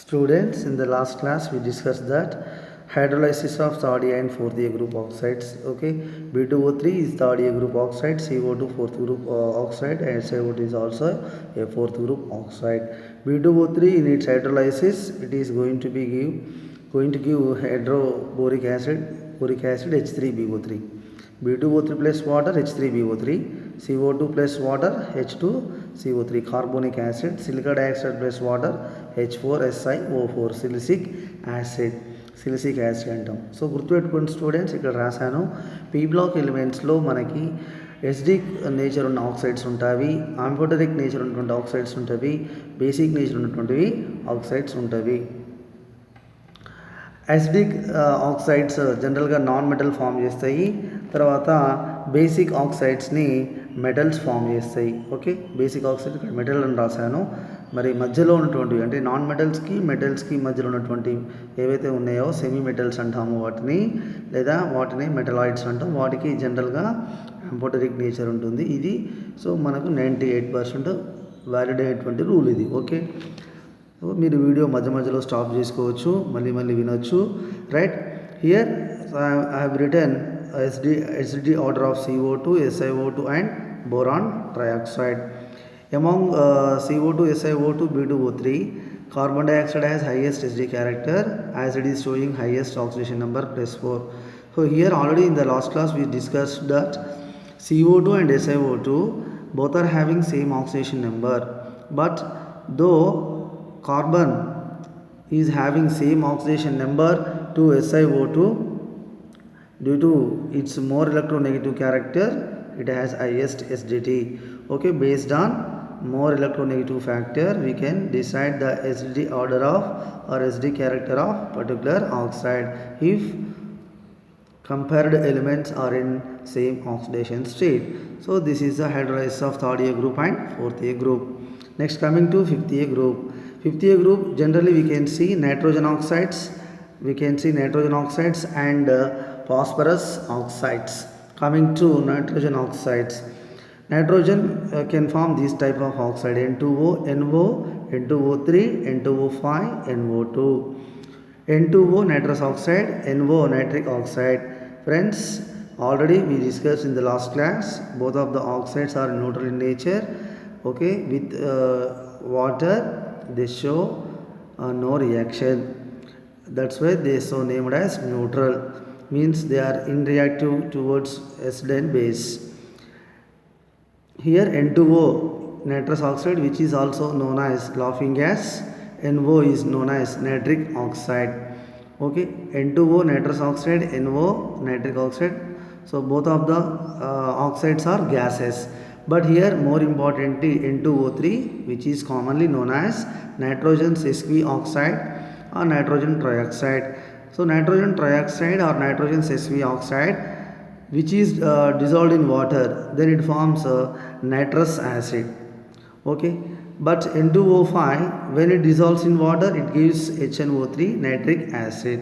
Students, in the last class we discussed that hydrolysis of third A and fourth A group oxides. Okay, B2O3 is third A group oxide, CO2 fourth group oxide, and CO2 is also a fourth group oxide. B2O3 in its hydrolysis, it is going to give hydroboric acid, boric acid H3BO3. B2O3 plus water H3BO3. CO2 plus water H2CO3, carbonic acid, silicate dioxide plus water H4SiO4, silicic acid అంటాం. So గుర్తుపెట్టుకోండి students, ఇక్కడ రాశాను P black ఎలిమెంట్స్లో మనకి acidic nature ఉన్న oxides ఉంటాయి, ఆంఫోటరిక్ nature ఉన్నటువంటి oxides ఉంటాయి, basic nature ఉన్నటువంటివి ఆక్సైడ్స్ ఉంటాయి. యాసిడిక్ ఆక్సైడ్స్ జనరల్గా నాన్ మెటల్ ఫామ్ చేస్తాయి, తర్వాత బేసిక్ ఆక్సైడ్స్ని మెటల్స్ ఫామ్ చేస్తాయి. ఓకే, బేసిక్ ఆక్సైడ్ ఇక్కడ మెటల్ అని రాశాను. మరి మధ్యలో ఉన్నటువంటివి అంటే నాన్ మెటల్స్కి మెటల్స్కి మధ్యలో ఉన్నటువంటి ఏవైతే ఉన్నాయో సెమీ మెటల్స్ అంటాము వాటిని, లేదా వాటిని మెటలాయిడ్స్ అంటాం. వాటికి జనరల్గా ఆంఫోటరిక్ నేచర్ ఉంటుంది. ఇది సో మనకు 98% వ్యాలిడ్ అయ్యేటువంటి రూల్ ఇది. ఓకే, మీరు వీడియో మధ్యలో స్టాప్ చేసుకోవచ్చు, మళ్ళీ వినొచ్చు. Right, here I have written acidity order of CO2, SiO2 and boron trioxide. Among CO2, SiO2, B2O3, carbon dioxide has highest acidic character as it is showing highest oxidation number +4. So here already in the last class we discussed that CO2 and SiO2 both are having same oxidation number, but though carbon is having same oxidation number to SiO2, due to its more electronegative character it has highest acidity. Okay, based on more electronegative factor we can decide the acidity order of or acidic character of particular oxide if compared elements are in same oxidation state. So this is the hydrolysis of third A group and fourth A group. Next, coming to fifth A group. Fifth A group, generally we can see nitrogen oxides, and phosphorus oxides. Coming to nitrogen oxides, nitrogen can form this type of oxide: N2O, NO, N2O3, N2O5, NO2. N2O nitrous oxide, NO nitric oxide. Friends, already we discussed in the last class, both of the oxides are neutral in nature. Okay, with water they show no reaction, that's why they so named as neutral, means they are inreactive towards acid and base. Here N2O nitrous oxide, which is also known as laughing gas, NO is known as nitric oxide. Okay, N2O nitrous oxide, NO nitric oxide, so both of the oxides are gases. But here more importantly N2O3, which is commonly known as nitrogen sesqui oxide or nitrogen trioxide. So nitrogen trioxide or nitrogen sesqui oxide, which is dissolved in water, then it forms nitrous acid. Okay, but N2O5, when it dissolves in water, it gives HNO3 nitric acid.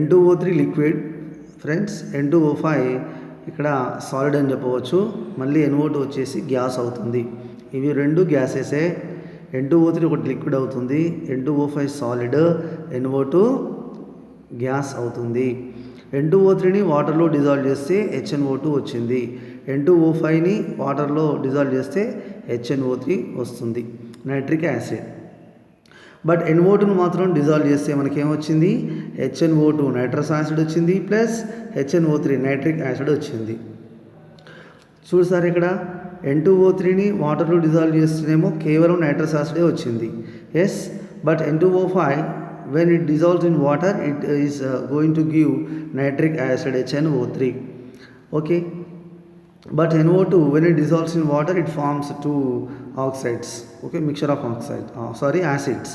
N2O3 liquid, friends. N2O5 ఇక్కడ solid అని చెప్పవచ్చు, మళ్ళీ NO2 వచ్చేసి gas అవుతుంది. ఇవి రెండు గ్యాసెసే. N2O3 ఒకటి liquid అవుతుంది, N2O5 సాలిడ్, NO2 గ్యాస్ అవుతుంది. N2O3ని వాటర్లో డిజాల్వ్ చేస్తే HNO2 వచ్చింది, N2O5ని వాటర్లో డిజాల్వ్ చేస్తే HNO3 వస్తుంది, నైట్రిక్ యాసిడ్. బట్ NO2ని మాత్రం డిజాల్వ్ చేస్తే మనకేమొచ్చింది, HNO2 నైట్రస్ యాసిడ్ వచ్చింది, ప్లస్ HNO3 నైట్రిక్ యాసిడ్ వచ్చింది. చూడు సార్, ఇక్కడ N2O3ని వాటర్లో డిజాల్వ్ చేస్తేనేమో కేవలం నైట్రస్ యాసిడే వచ్చింది. Yes, but N2O5 when it dissolves in water it is going to give nitric acid HNO3. Okay, but NO2 when it dissolves in water it forms two oxides. Okay, mixture of acids,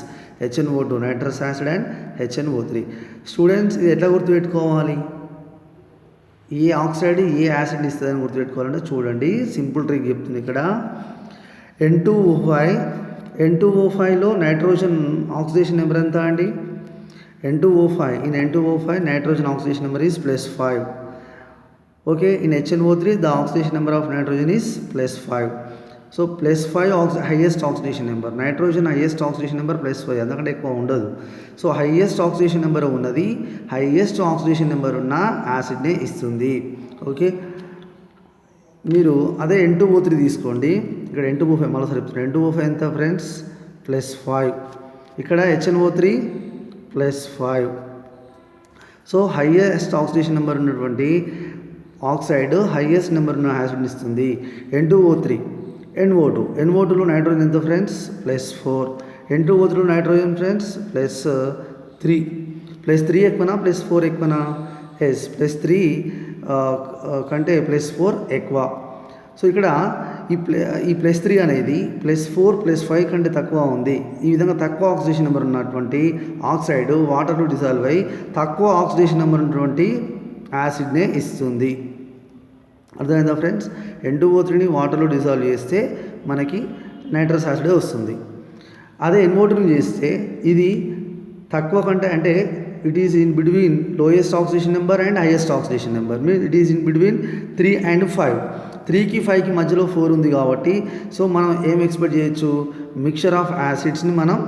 HNO2 nitrous acid and HNO3. Students, ఇది ఎట్లా గుర్తుపెట్టుకోవాలి? ఏ oxide ఏ acid ఇస్తుందని గుర్తుపెట్టుకోవాలంటే చూడండి, simple trick చెప్తుంది ఇక్కడ. N2O5లో nitrogen oxidation number ఎంత అండి? N2O5, in N2O5 nitrogen oxidation number is +5. Okay, in HNO3 the oxidation number of nitrogen is +5. So +5 highest oxidation number. Nitrogen highest oxidation number +5, అంతకంటే ఎక్కువ ఉండదు. So highest oxidation number ఉన్నది highest oxidation number ఉన్న యాసిడ్నే ఇస్తుంది. Okay, మీరు అదే N2O3 తీసుకోండి. ఇక్కడ N2O5 మరోసారి చెప్తున్నాను. N2O5 ఎంత ఫ్రెండ్స్? +5. ఇక్కడ HNO3 +5. So highest oxidation number ఉన్నటువంటి ఆక్సైడ్ హైయెస్ట్ నెంబర్ ఉన్న యాసిడ్ని ఇస్తుంది. N2O3. NO2లో నైట్రోజన్ ఎంత ఫ్రెండ్స్? +4. N2O3లో నైట్రోజన్ ఫ్రెండ్స్ +3. +3 ఎక్కువనా +4 ఎక్కువనా? ఎస్, +3 కంటే +4 ఎక్కువ. సో ఇక్కడ ఈ +3 అనేది +4 +5 కంటే తక్కువ ఉంది. ఈ విధంగా తక్కువ ఆక్సిడేషన్ నెంబర్ ఉన్నటువంటి ఆక్సైడ్ వాటర్లో డిజాల్వ్ అయ్యి తక్కువ ఆక్సిడేషన్ నెంబర్ ఉన్నటువంటి యాసిడ్నే ఇస్తుంది. అర్థమైందా ఫ్రెండ్స్? N2O3ని వాటర్లో డిజాల్వ్ చేస్తే మనకి నైట్రస్ యాసిడే వస్తుంది. అదే NO2ని చేస్తే ఇది తక్కువ కంటే, అంటే it is in between lowest oxidation number and highest oxidation number. It is in between 3 and 5. 3కి 5కి మధ్యలో 4 ఉంది కాబట్టి సో మనం ఏం ఎక్స్పెక్ట్ చేయొచ్చు? మిక్చర్ ఆఫ్ యాసిడ్స్ని మనం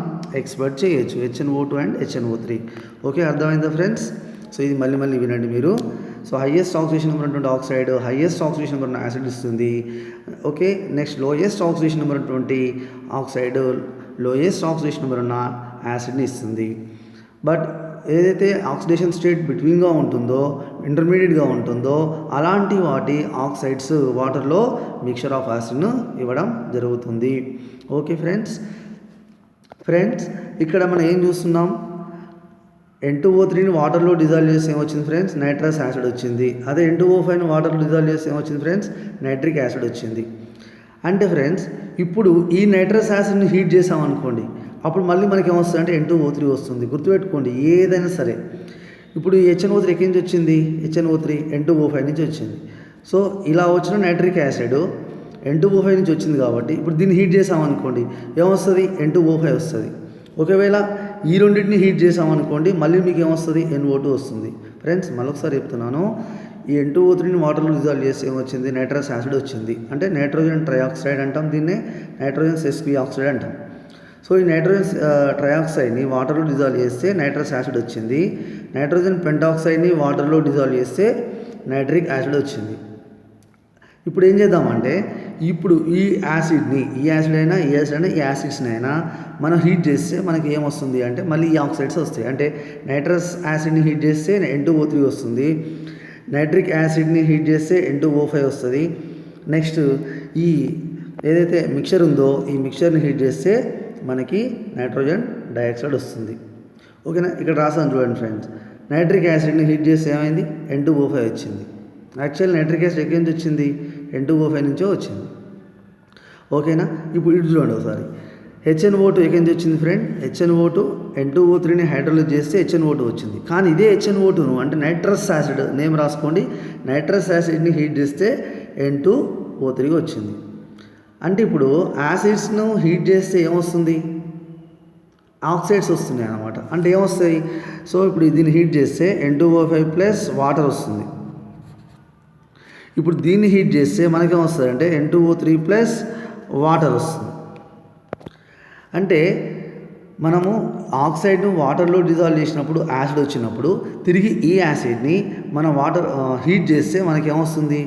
ఎక్స్పెక్ట్ చేయొచ్చు, HNO2 అండ్ HNO3. ఓకే, అర్థమైందా ఫ్రెండ్స్? సో ఇది మళ్ళీ వినండి మీరు. సో హైయెస్ట్ ఆక్సిడేషన్ నెంబర్ ఉన్నటువంటి ఆక్సైడ్ హైయెస్ట్ ఆక్సిడేషన్ నెంబర్ ఉన్న యాసిడ్ ఇస్తుంది. Okay, next lowest oxidation number ఉన్నటువంటి ఆక్సైడ్ లోయెస్ట్ ఆక్సిడేషన్ నెంబర్ ఉన్న యాసిడ్ని ఇస్తుంది. బట్ ఏదైతే ఆక్సిడేషన్ స్టేట్ బిట్వీన్గా ఉంటుందో, ఇంటర్మీడియట్గా ఉంటుందో అలాంటి వాటి ఆక్సైడ్స్ వాటర్లో మిక్చర్ ఆఫ్ యాసిడ్ను ఇవ్వడం జరుగుతుంది. ఓకే ఫ్రెండ్స్, ఇక్కడ మనం ఏం చూస్తున్నాం? N2O3ని వాటర్లో డిజాల్వ్ చేసి ఏమొచ్చింది ఫ్రెండ్స్? నైట్రస్ యాసిడ్ వచ్చింది. అదే N2O5ని వాటర్లో డిజాల్వ్ చేసి ఏమొచ్చింది ఫ్రెండ్స్? నైట్రిక్ యాసిడ్ వచ్చింది. అంటే ఫ్రెండ్స్ ఇప్పుడు ఈ నైట్రస్ యాసిడ్ని హీట్ చేసామనుకోండి, అప్పుడు మళ్ళీ మనకి ఏమొస్తుంది అంటే N2O3 వస్తుంది. గుర్తుపెట్టుకోండి, ఏదైనా సరే. ఇప్పుడు ఈ HNO3 ఎక్కడి నుంచి వచ్చింది? HNO3 N2O5 నుంచి వచ్చింది. సో ఇలా వచ్చిన నైట్రిక్ యాసిడ్ N2O5 నుంచి వచ్చింది కాబట్టి ఇప్పుడు దీన్ని హీట్ చేసామనుకోండి ఏమొస్తుంది? N2O5 వస్తుంది. ఒకవేళ ఈ రెండింటిని హీట్ చేసామనుకోండి మళ్ళీ మీకు ఏమొస్తుంది? NO2 వస్తుంది. ఫ్రెండ్స్ మరొకసారి చెప్తున్నాను, ఈ N2O3ని వాటర్లో డిజాల్వ్ చేసి ఏమొచ్చింది? నైట్రస్ యాసిడ్ వచ్చింది. అంటే నైట్రోజన్ ట్రైఆక్సైడ్ అంటాం, దీన్నే నైట్రోజన్ sp ఆక్సైడ్ అంటాం. సో ఈ నైట్రోజన్ ట్రైఆక్సైడ్ని వాటర్లో డిజాల్వ్ చేస్తే నైట్రస్ యాసిడ్ వచ్చింది. నైట్రోజన్ పెంటాక్సైడ్ని వాటర్లో డిజాల్వ్ చేస్తే నైట్రిక్ యాసిడ్ వచ్చింది. ఇప్పుడు ఏం చేద్దామంటే ఇప్పుడు ఈ యాసిడ్స్ని అయినా మనం హీట్ చేస్తే మనకి ఏమొస్తుంది అంటే మళ్ళీ ఈ ఆక్సైడ్స్ వస్తాయి. అంటే నైట్రస్ యాసిడ్ని హీట్ చేస్తే N2O3 వస్తుంది. నైట్రిక్ యాసిడ్ని హీట్ చేస్తే N2O5 వస్తుంది. నెక్స్ట్ ఈ ఏదైతే మిక్చర్ ఉందో ఈ మిక్చర్ని హీట్ చేస్తే మనకి నైట్రోజన్ డైఆక్సైడ్ వస్తుంది. ఓకేనా, ఇక్కడ రాసాను చూడండి ఫ్రెండ్స్. నైట్రిక్ యాసిడ్ని హీట్ చేస్తే ఏమైంది? N2O5 వచ్చింది. యాక్చువల్ నైట్రిక్ యాసిడ్ ఎక్కడి నుంచి వచ్చింది? N2O5 నుంచో వచ్చింది. ఓకేనా, ఇప్పుడు ఇటు చూడండి ఒకసారి. HNO2 ఎక్కడి నుంచి వచ్చింది ఫ్రెండ్? HNO2 N2O3ని హైడ్రోలైజ్ చేస్తే HNO2 వచ్చింది. కానీ ఇదే HNO2ను అంటే నైట్రస్ యాసిడ్ నేమ్ రాసుకోండి, నైట్రస్ యాసిడ్ని హీట్ చేస్తే N2O3 వచ్చింది. అంటే ఇప్పుడు యాసిడ్స్ను హీట్ చేస్తే ఏమొస్తుంది? ఆక్సైడ్స్ వస్తున్నాయి అన్నమాట. అంటే ఏమొస్తాయి? సో ఇప్పుడు దీన్ని హీట్ చేస్తే N2O5 ప్లస్ వాటర్ వస్తుంది. ఇప్పుడు దీన్ని హీట్ చేస్తే మనకేమొస్తుంది అంటే N2O3 ప్లస్ వాటర్ వస్తుంది. అంటే మనము ఆక్సైడ్ను వాటర్లో డిజాల్వ్ చేసినప్పుడు యాసిడ్ వచ్చినప్పుడు తిరిగి ఈ యాసిడ్ని మనం వాటర్ హీట్ చేస్తే మనకి ఏమొస్తుంది?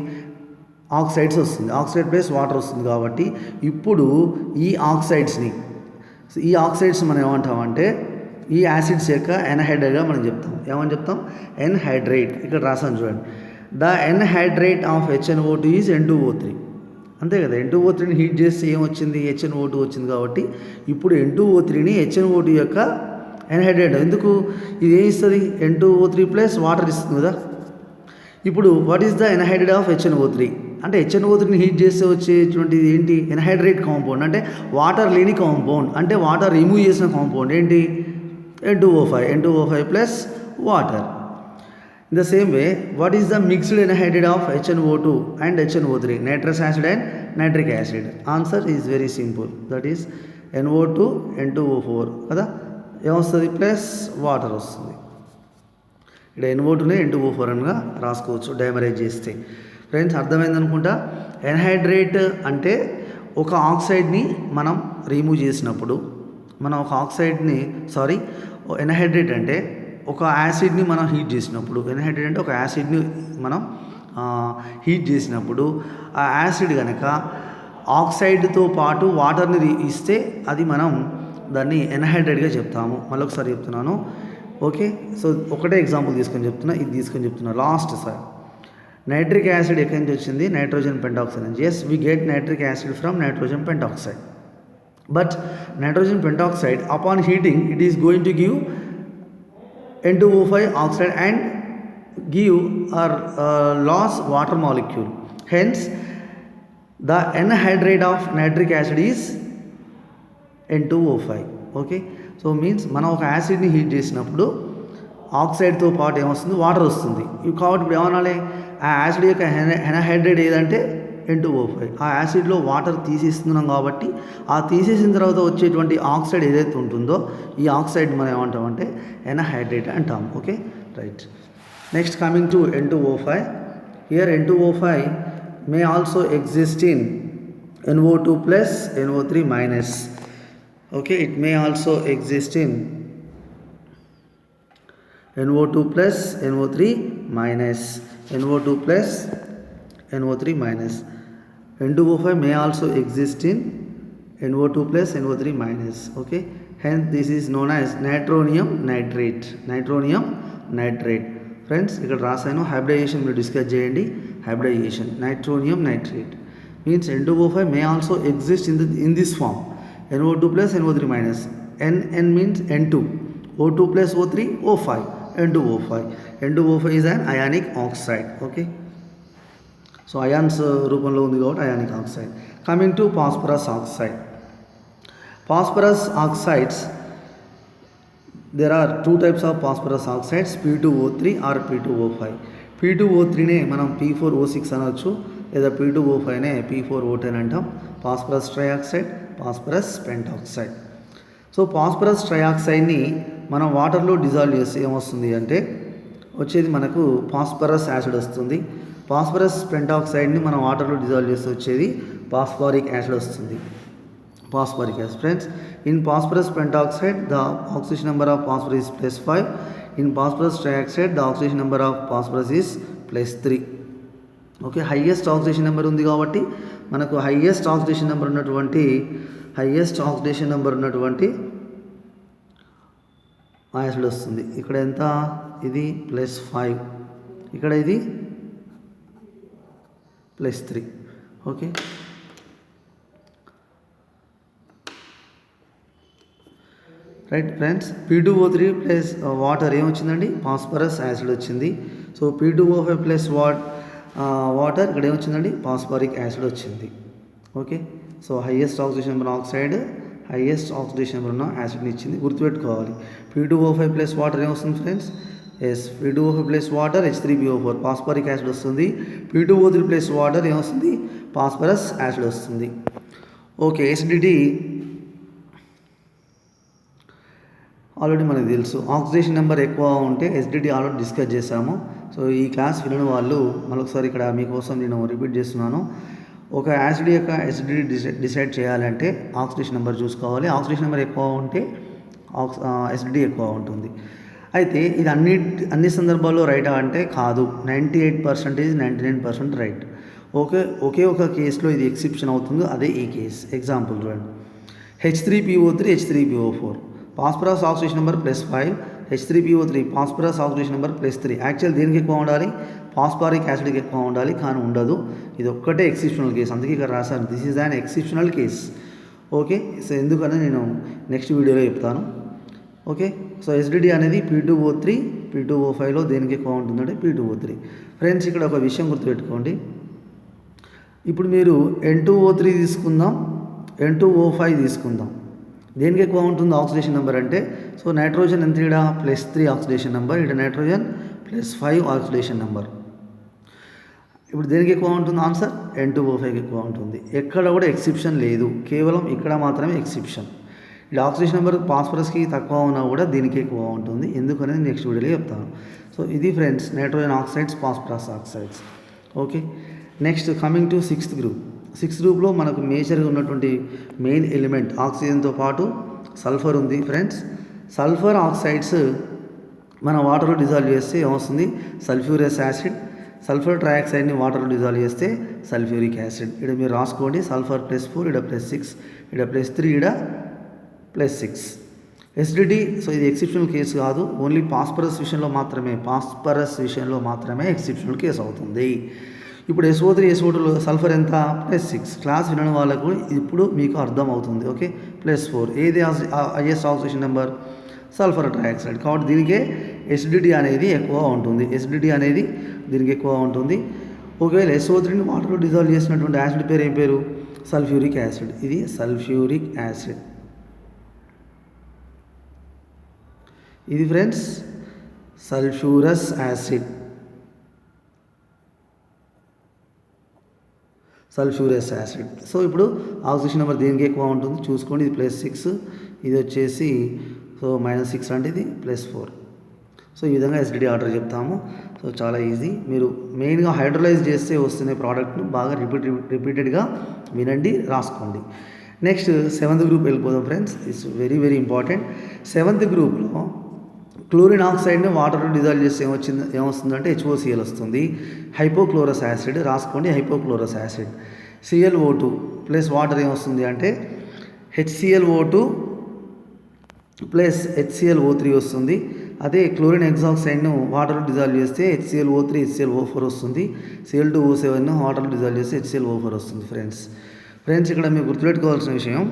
ఆక్సైడ్స్ వస్తుంది. ఆక్సైడ్ ప్లస్ వాటర్ వస్తుంది. కాబట్టి ఇప్పుడు ఈ ఆక్సైడ్స్ మనం ఏమంటామంటే ఈ యాసిడ్స్ యొక్క ఎన్హైడ్రేట్గా మనం చెప్తాం. ఏమని చెప్తాం? ఎన్హైడ్రేట్. ఇక్కడ రాసాను చూడండి. The anhydride of HNO2 is N2O3. అంతే కదా, N2O3ని హీట్ చేస్తే ఏమొచ్చింది? HNO2 వచ్చింది. కాబట్టి ఇప్పుడు N2O3ని HNO2 యొక్క ఎన్హైడ్రేట్. ఎందుకు? ఇది ఏం ఇస్తుంది? N2O3 ప్లస్ వాటర్ ఇస్తుంది కదా. ఇప్పుడు what is the anhydride of HNO3 అంటే HNO3ని హీట్ చేస్తే వచ్చేటువంటిది ఏంటి? Anhydride compound. అంటే వాటర్ లేని కాంపౌండ్, అంటే వాటర్ రిమూవ్ చేసిన కాంపౌండ్ ఏంటి? N2O5 plus water. In the same way, what is the mixed anhydride of HNO2 and HNO3? Nitrous acid and nitric acid. Answer is very simple. That is NO2 N2O4 కదా, ఏమొస్తుంది? Plus water వస్తుంది. ఇక్కడ NO2నే N2O4 అనగా రాసుకోవచ్చు డైమరైజ్ చేస్తే. Friends అర్థమైంది అనుకుంటా. Anhydride అంటే ఒక ఆక్సైడ్ని మనం రిమూవ్ చేసినప్పుడు మనం ఒక ఆక్సైడ్ని ఎన్హైడ్రేట్ అంటే ఒక యాసిడ్ని మనం హీట్ చేసినప్పుడు, ఎన్హైడ్రేట్ అంటే ఒక యాసిడ్ని మనం హీట్ చేసినప్పుడు ఆ యాసిడ్ కనుక ఆక్సైడ్తో పాటు వాటర్ని ఇస్తే అది మనం దాన్ని ఎన్హైడ్రేట్గా చెప్తాము. మళ్ళీ ఒకసారి చెప్తున్నాను. ఓకే, సో ఒకటే ఎగ్జాంపుల్ తీసుకొని చెప్తున్నా, ఇది తీసుకొని చెప్తున్నా లాస్ట్ సార్. నైట్రిక్ యాసిడ్ ఎక్కడి నుంచి వచ్చింది? నైట్రోజన్ పెంటాక్సైడ్ నుంచి. Yes, we get nitric acid from nitrogen pentoxide. But nitrogen pentoxide upon heating it is going to give N2O5 oxide and give or loss water molecule. Hence the anhydrate of nitric acid is N2O5. Okay, so means మనం ఒక యాసిడ్ని heat చేసినప్పుడు ఆక్సైడ్తో పాటు ఏమొస్తుంది? Water వస్తుంది. కాబట్టి ఇప్పుడు ఏమనాలి? ఆ యాసిడ్ యొక్క ఎన్హైడ్రేట్ ఏదంటే N2O5. ఆ యాసిడ్లో వాటర్ తీసేస్తున్నాం కాబట్టి ఆ తీసేసిన తర్వాత వచ్చేటువంటి ఆక్సైడ్ ఏదైతే ఉంటుందో ఈ ఆక్సైడ్ మనం ఏమంటామంటే ఎన్హైడ్రేట్ అంటాం. Okay, right. Next coming to N2O5. Here N2O5 may also exist in NO2 plus NO3 minus. Okay, it may also exist in NO2 plus NO3 minus, NO2 plus NO3 minus. N2O5 may also exist in NO2 plus NO3 minus. Okay, hence this is known as nitronium nitrate. Nitronium nitrate. Friends, ఇక్కడ రాసాను. Hybridisation మీరు discuss చేయండి. Hybridisation nitronium nitrate means N2O5 may also exist in this form NO2 plus NO3 minus. N means N2, O2 plus O3 O5, N2O5. N2O5 is an ionic oxide. Okay, so ions రూపంలో ఉంది కాబట్టి ionic oxide. Coming to phosphorus oxide. Phosphorus oxides, there are 2 types of phosphorus oxides, P2O3 or P2O5. P2O3నే మనం P4O6 అనొచ్చు, లేదా P2O5నే P4O10 అంటాం. Phosphorus trioxide, phosphorus pentoxide. So phosphorus ట్రైఆక్సైడ్ని మనం వాటర్లో డిజాల్వ్ చేస్తే ఏమొస్తుంది అంటే వచ్చేది మనకు ఫాస్ఫరస్ యాసిడ్ వస్తుంది. ఫాస్ఫరస్ పెంటాక్సైడ్ని మనం వాటర్లో డిజాల్వ్ చేస్తే వచ్చేది ఫాస్ఫారిక్ యాసిడ్ వస్తుంది. Phosphoric acid. Friends, in phosphorus pentoxide the oxygen number of phosphorus is +5. In phosphorus trioxide the oxygen number of phosphorus is +3. Okay, highest oxygen number ఉంది కాబట్టి మనకు హైయెస్ట్ ఆక్సిడేషన్ నెంబర్ ఉన్నటువంటి acid వస్తుంది. ఇక్కడ ఎంత? ఇది +5, ఇక్కడ ఇది +3. Okay, right friends. P2O3 plus water ఏమొచ్చిందండి? ఫాస్ఫరస్ యాసిడ్ వచ్చింది. సో P2O5 ప్లస్ వాటర్ ఇక్కడ ఏమొచ్చిందండి? ఫాస్ఫారిక్ యాసిడ్ వచ్చింది. Okay, so highest oxidation number oxide highest oxidation number ఉన్న యాసిడ్ని ఇచ్చింది, గుర్తుపెట్టుకోవాలి. P2O5 ప్లస్ వాటర్ ఏమొస్తుంది friends? Yes, P2O5 plus water H3PO4 phosphoric acid వస్తుంది. P2O3 ప్లస్ వాటర్ ఏమొస్తుంది? ఫాస్ఫరస్ యాసిడ్ వస్తుంది. ఓకే, ఎసిడిటీ ఆల్రెడీ మనకు తెలుసు. ఆక్సిడేషన్ నెంబర్ ఎక్కువ ఉంటే ఎసిడిటీ ఆల్రెడీ డిస్కస్ చేశాము. సో ఈ క్లాస్ వినని వాళ్ళు మరొకసారి ఇక్కడ మీకోసం నేను రిపీట్ చేస్తున్నాను. ఒక యాసిడ్ యొక్క ఎసిడిటీ డిసైడ్ చేయాలంటే ఆక్సిడేషన్ నెంబర్ చూసుకోవాలి. ఆక్సిడేషన్ నెంబర్ ఎక్కువ ఉంటే ఎసిడిటీ ఎక్కువ ఉంటుంది. అయితే ఇది అన్ని సందర్భాల్లో రైటా అంటే కాదు. 98% 99% రైట్. ఒకే ఒక కేసులో ఇది ఎక్సెప్షన్ అవుతుంది, అదే ఈ కేసు. ఎగ్జాంపుల్ చూడండి. H3PO3 H3PO4 phosphorus oxidation number +5, H3PO3 phosphorus oxidation number +3. Actual దేనికి ఎక్కువ ఉండాలి? ఫాస్ఫారిక్ యాసిడ్కి ఎక్కువ ఉండాలి, కానీ ఉండదు. ఇది ఒక్కటే ఎక్సెప్షనల్ కేసు, అందుకే ఇక్కడ రాశాను this is an exceptional case. Okay, so ఎందుకని నేను నెక్స్ట్ వీడియోలో చెప్తాను. ఓకే, సో ఎసిడిటీ అనేది P2O3 P2O5లో దేనికి ఎక్కువ ఉంటుందంటే P2O3. ఫ్రెండ్స్, ఇక్కడ ఒక విషయం గుర్తుపెట్టుకోండి. ఇప్పుడు మీరు N2O3 తీసుకుందాం, N2O5 తీసుకుందాం. దేనికి ఎక్కువ ఉంటుంది ఆక్సిడేషన్ నెంబర్ అంటే? సో నైట్రోజన్ ఎంత? ఇక్కడ +3 ఆక్సిడేషన్ నెంబర్, ఇక్కడ నైట్రోజన్ +5 ఆక్సిడేషన్ నెంబర్. ఇప్పుడు దేనికి ఎక్కువ ఉంటుంది? ఆన్సర్ N2O5కి ఎక్కువ ఉంటుంది. ఎక్కడ కూడా ఎక్సెప్షన్ లేదు, కేవలం ఇక్కడ మాత్రమే ఎక్సెప్షన్. ఇది ఆక్సిడేషన్ నెంబర్ ఫాస్ఫరస్కి తక్కువ ఉన్నా కూడా దీనికి ఎక్కువ ఉంటుంది. ఎందుకనేది నెక్స్ట్ వీడియోలో చెప్తాను. సో ఇది friends nitrogen oxides, phosphorus oxides. Okay, next coming to 6th group. Six గ్రూప్లో మనకు మేజర్గా ఉన్నటువంటి మెయిన్ ఎలిమెంట్ ఆక్సిజన్తో పాటు సల్ఫర్ ఉంది ఫ్రెండ్స్. సల్ఫర్ ఆక్సైడ్స్ మన వాటర్లో డిజాల్వ్ చేస్తే ఏమొస్తుంది? Sulphurous acid. సల్ఫర్ ట్రయాక్సైడ్ని వాటర్లో డిజాల్వ్ చేస్తే సల్ఫ్యూరిక్ యాసిడ్. ఇక్కడ మీరు రాసుకోండి, సల్ఫర్ +4, ఇక్కడ +6, ఇక్కడ +3, ఇక్కడ +6. ఎసిడిటీ, సో ఇది ఎక్సెప్షనల్ కేసు కాదు, ఓన్లీ ఫాస్ఫరస్ విషయంలో మాత్రమే ఎక్సెప్షనల్ కేసు అవుతుంది. ఇప్పుడు SO3 SO2లో సల్ఫర్ ఎంత? +6. క్లాస్ వినడం వాళ్ళకు ఇప్పుడు మీకు అర్థం అవుతుంది. ఓకే, +4. ఏది highest oxidation number? Sulphur trioxide. కాబట్టి దీనికే ఎసిడిటీ అనేది ఎక్కువ ఉంటుంది. ఒకవేళ SO3ని వాటర్లో డిజాల్వ్ చేసినటువంటి యాసిడ్ పేరు ఏం పేరు? Sulphuric acid. ఇది సల్ఫ్యూరిక్ యాసిడ్. ఇది ఫ్రెండ్స్ సల్ఫ్యూరస్ యాసిడ్. సో ఇప్పుడు ఆక్సిజన్ నెంబర్ దేనికి ఎక్కువ ఉంటుంది చూసుకోండి. ఇది +6, ఇది వచ్చేసి సో -6 అంటే ఇది +4. సో ఈ విధంగా ఎసిడిటీ ఆర్డర్ చెప్తాము. సో చాలా ఈజీ. మీరు మెయిన్గా హైడ్రోలైజ్ చేస్తే వస్తున్న ప్రోడక్ట్ను బాగా రిపీటెడ్గా వినండి, రాసుకోండి. నెక్స్ట్ 7th గ్రూప్ వెళ్ళిపోదాం friends. It's very very important. 7th గ్రూప్లో క్లోరిన్ ఆక్సైడ్ని వాటర్లో డిజాల్వ్ చేస్తే ఏమొస్తుందంటే HOCl వస్తుంది. హైపోక్లోరస్ యాసిడ్ రాసుకోండి, hypochlorous acid. ClO2 plus water ఏమొస్తుంది అంటే HClO2 ప్లస్ HClO3 వస్తుంది. అదే క్లోరిన్ ఎగ్జాక్సైడ్ను వాటర్లో డిజాల్వ్ చేస్తే HClO3 HClO4 వస్తుంది. Cl2O7ను వాటర్లో డిజాల్వ్ చేస్తే HClO4 వస్తుంది. ఫ్రెండ్స్ ఇక్కడ మీరు గుర్తుపెట్టుకోవాల్సిన విషయం,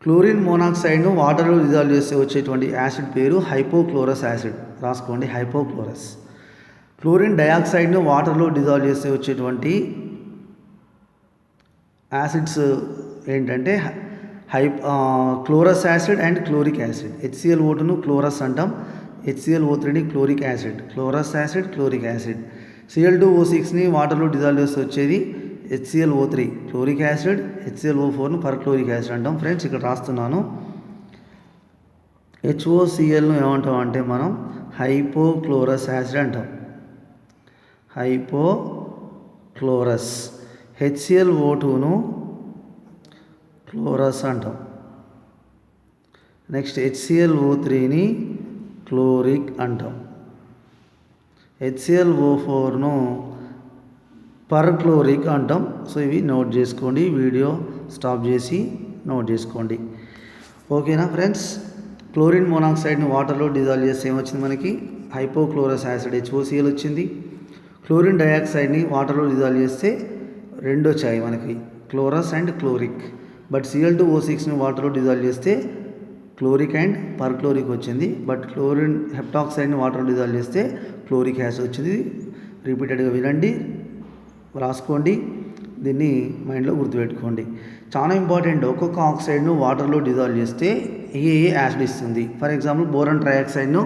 క్లోరిన్ మోనాక్సైడ్ను వాటర్లో డిజాల్వ్ చేస్తే వచ్చేటువంటి యాసిడ్ పేరు హైపోక్లోరస్ యాసిడ్. రాసుకోండి, హైపోక్లోరస్. క్లోరిన్ డయాక్సైడ్ను వాటర్లో డిజాల్వ్ చేస్తే వచ్చేటువంటి యాసిడ్స్ ఏంటంటే chlorous acid and chloric acid. HClO2ను క్లోరస్ అంటాం, HClO3ని chloric acid. Chlorous acid, chloric acid. Cl2O6ని వాటర్లో డిజాల్వ్ చేస్తే వచ్చేది HClO3 క్లోరిక్ యాసిడ్. HClO4ను పర్క్లోరిక్ యాసిడ్ అంటాం. ఫ్రెండ్స్ ఇక్కడ రాస్తున్నాను, HOClను ఏమంటాం అంటే మనం హైపోక్లోరస్ యాసిడ్ అంటాం, హైపోక్లోరస్. HClO2ను క్లోరస్ అంటాం. నెక్స్ట్ HClO3ని క్లోరిక్ అంటాం. HClO4ను పర్క్లోరిక్ అంటాం. సో ఇవి నోట్ చేసుకోండి, వీడియో స్టాప్ చేసి నోట్ చేసుకోండి. ఓకేనా ఫ్రెండ్స్? క్లోరిన్ మోనాక్సైడ్ని వాటర్లో డిజాల్వ్ చేస్తే ఏమొచ్చింది మనకి? హైపోక్లోరస్ యాసిడ్ HOCl వచ్చింది. క్లోరిన్ డయాక్సైడ్ని వాటర్లో డిజాల్వ్ చేస్తే రెండు వచ్చాయి మనకి, క్లోరస్ అండ్ క్లోరిక్. బట్ Cl2O6ని వాటర్లో డిజాల్వ్ చేస్తే క్లోరిక్ అండ్ పర్క్లోరిక్ వచ్చింది. బట్ క్లోరిన్ హెప్టాక్సైడ్ని వాటర్లో డిజాల్వ్ చేస్తే క్లోరిక్ యాసిడ్ వచ్చింది. రిపీటెడ్గా వినండి, రాసుకోండి, దీన్ని మైండ్లో గుర్తుపెట్టుకోండి. చాలా ఇంపార్టెంట్. ఒక్కొక్క ఆక్సైడ్ను వాటర్లో డిజాల్వ్ చేస్తే ఏ యాసిడ్ ఇస్తుంది. ఫర్ ఎగ్జాంపుల్ బోరాన్ ట్రయాక్సైడ్ను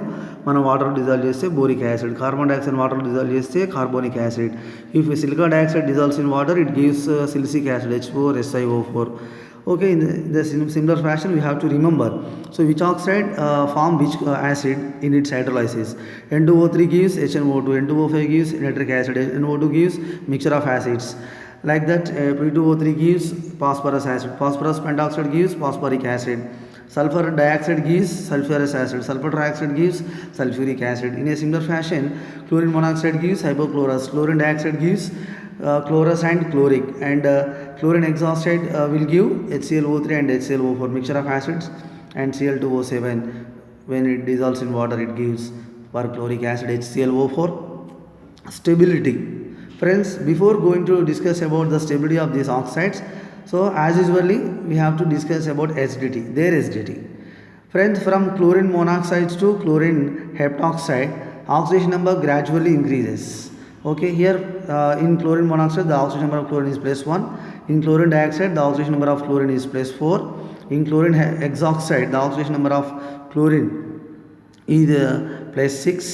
మనం వాటర్లో డిజాల్వ్ చేస్తే బోరిక్ యాసిడ్. కార్బన్ డయాక్సైడ్ వాటర్లో డిజాల్వ్ చేస్తే carbonic acid. If silica dioxide dissolves in water, it gives silicic acid, H4SiO4. Okay, in the similar fashion we have to remember, so which oxide form which acid in its hydrolysis. N2O3 gives HNO2, N2O5 gives nitric acid, NO2 gives mixture of acids. Like that, P2O3 gives phosphorus acid, phosphorus pentoxide gives phosphoric acid, sulfur dioxide gives sulfurous acid, sulfur trioxide gives sulfuric acid. In a similar fashion, chlorine monoxide gives hypochlorous, chlorine dioxide gives chlorus and chloric, and chlorine exoxide will give HClO3 and HClO4 mixture of acids, and Cl2O7 when it dissolves in water it gives perchloric acid HClO4. Stability. Friends, before going to discuss about the stability of these oxides, so as usually we have to discuss about acidity, their acidity. Friends, from chlorine monoxides to chlorine heptoxide, oxidation number gradually increases. Okay, here in chlorine monoxide the oxidation number of chlorine is +1. In chlorine dioxide the oxidation number of chlorine is +4. In chlorine hexoxide the oxidation number of chlorine is +6.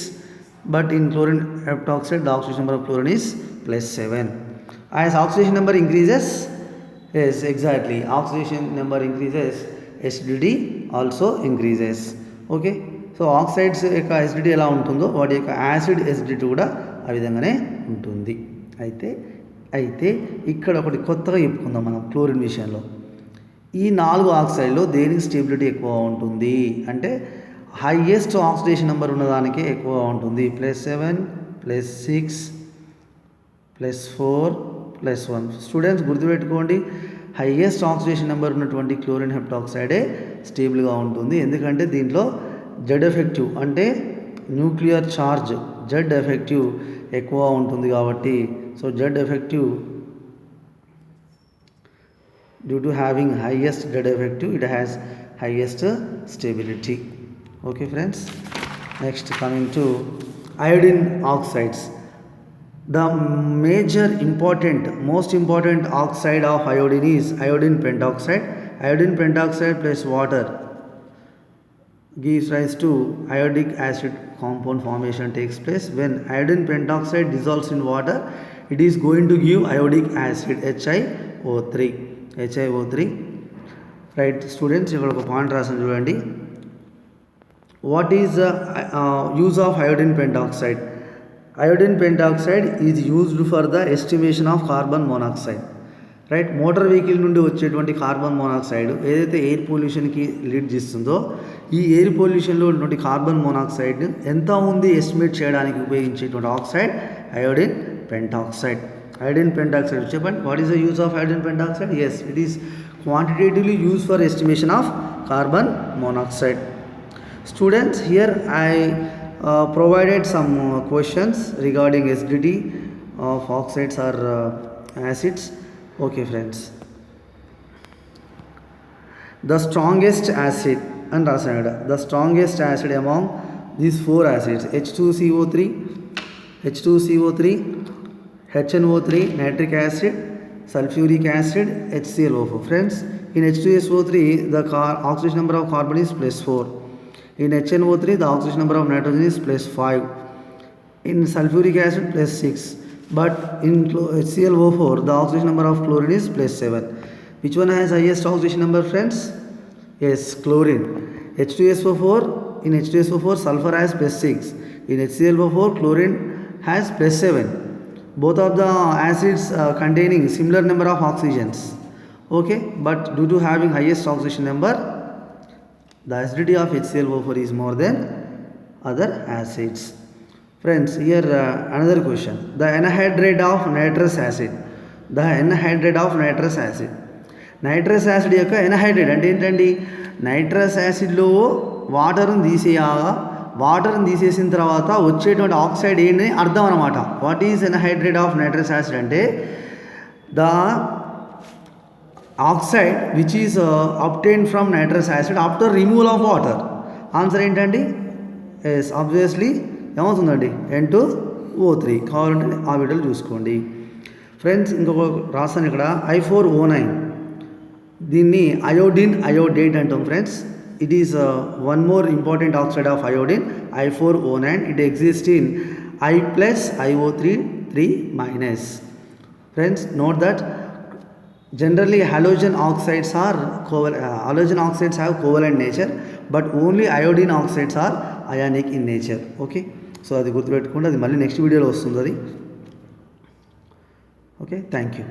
But in chlorine heptoxide the oxidation number of chlorine is +7. As oxidation number increases, yes exactly, oxidation number increases, acidity also increases. Okay, so oxides యొక్క acidity ఎలా ఉంటుందో వాటి యొక్క acid acidity కూడా ఆ విధంగానే ఉంటుంది. అయితే ఇక్కడ ఒకటి కొత్తగా చెప్పుకుందాం మనం క్లోరిన్ విషయంలో. ఈ 4 ఆక్సైడ్లో దేనికి స్టెబిలిటీ ఎక్కువ ఉంటుంది అంటే హైయెస్ట్ ఆక్సిడేషన్ నెంబర్ ఉన్నదానికే ఎక్కువ ఉంటుంది. +7 +6 +4 +1. స్టూడెంట్స్ గుర్తుపెట్టుకోండి, హైయెస్ట్ ఆక్సిడేషన్ నెంబర్ ఉన్నటువంటి క్లోరిన్ హెప్టాక్సైడే స్టేబుల్గా ఉంటుంది. ఎందుకంటే దీంట్లో జెడ్ ఎఫెక్టివ్ అంటే న్యూక్లియర్ ఛార్జ్ జెడ్ ఎఫెక్టివ్ ఎక్కువ ఉంటుంది కాబట్టి, so Z effective due to having highest Z effective, it has highest stability. Okay friends, next coming to iodine oxides. The most important oxide of iodine is iodine pentoxide. Iodine pentoxide plus water gives rise to iodic acid compound formation takes place. When iodine pentoxide dissolves in water, it is going to give iodic acid HiO3. Right students, ఇక్కడ ఒక point రాసాను చూడండి. What is use of iodine pentoxide? Iodine pentoxide is used for the estimation of carbon monoxide. Right, motor vehicle నుండి వచ్చేటువంటి carbon monoxide ఏదైతే air పొల్యూషన్కి lead చేస్తుందో, ఈ air పొల్యూషన్లో ఉన్నటువంటి కార్బన్ మోనాక్సైడ్ ఎంత ఉంది ఎస్టిమేట్ చేయడానికి ఉపయోగించేటువంటి oxide iodine pentoxide. Iodine pentoxide, చెప్పండి, what is the use of iodine pentoxide? Yes, it is quantitatively used for estimation of carbon monoxide. Students, here I provided some questions regarding acidity of oxides or acids. Okay friends, the strongest acid and rasanada, the strongest acid among these 4 acids, H2CO3, HNO3, nitric acid, sulfuric acid, HClO4. Friends, in H2SO3 the oxidation number of carbon is +4. In HNO3 the oxidation number of nitrogen is +5. In sulfuric acid +6. But in HClO4 the oxidation number of chlorine is +7. Which one has highest oxidation number, friends? Yes, chlorine. H2SO4, in H2SO4 sulfur has +6. In HClO4 chlorine has +7. Both of the acids containing similar number of oxygens. Okay, but due to having highest oxidation number, the acidity of HClO4 is more than other acids. Friends, here another question. The anhydride of nitrous acid. The anhydride of nitrous acid. Nitrous acid యొక్క anhydride అంటే ఏంటండి? Nitrous యాసిడ్లో వాటర్ని తీసేసిన తర్వాత వచ్చేటువంటి oxide ఏంటి అర్థం అనమాట. What is anhydride of nitrous acid అంటే the oxide which is obtained from nitrous acid after removal of water. Answer ఏంటండి? ఎస్, ఆబ్వియస్లీ ఏమవుతుందండి? N2O3. కావాలంటే ఆ వీడియోలు చూసుకోండి. ఫ్రెండ్స్, ఇంకొక రాస్తాను ఇక్కడ I4O9. దీన్ని అయోడేట్ అంటాం friends. It is one more important oxide of iodine, I4O9. It exists in I plus IO3 3-. Friends, note that generally halogen oxides have covalent nature, but only iodine oxides are ionic in nature. Okay, so అది గుర్తుపెట్టుకోండి. అది మళ్ళీ next వీడియోలో వస్తుంది అది. Okay, thank you.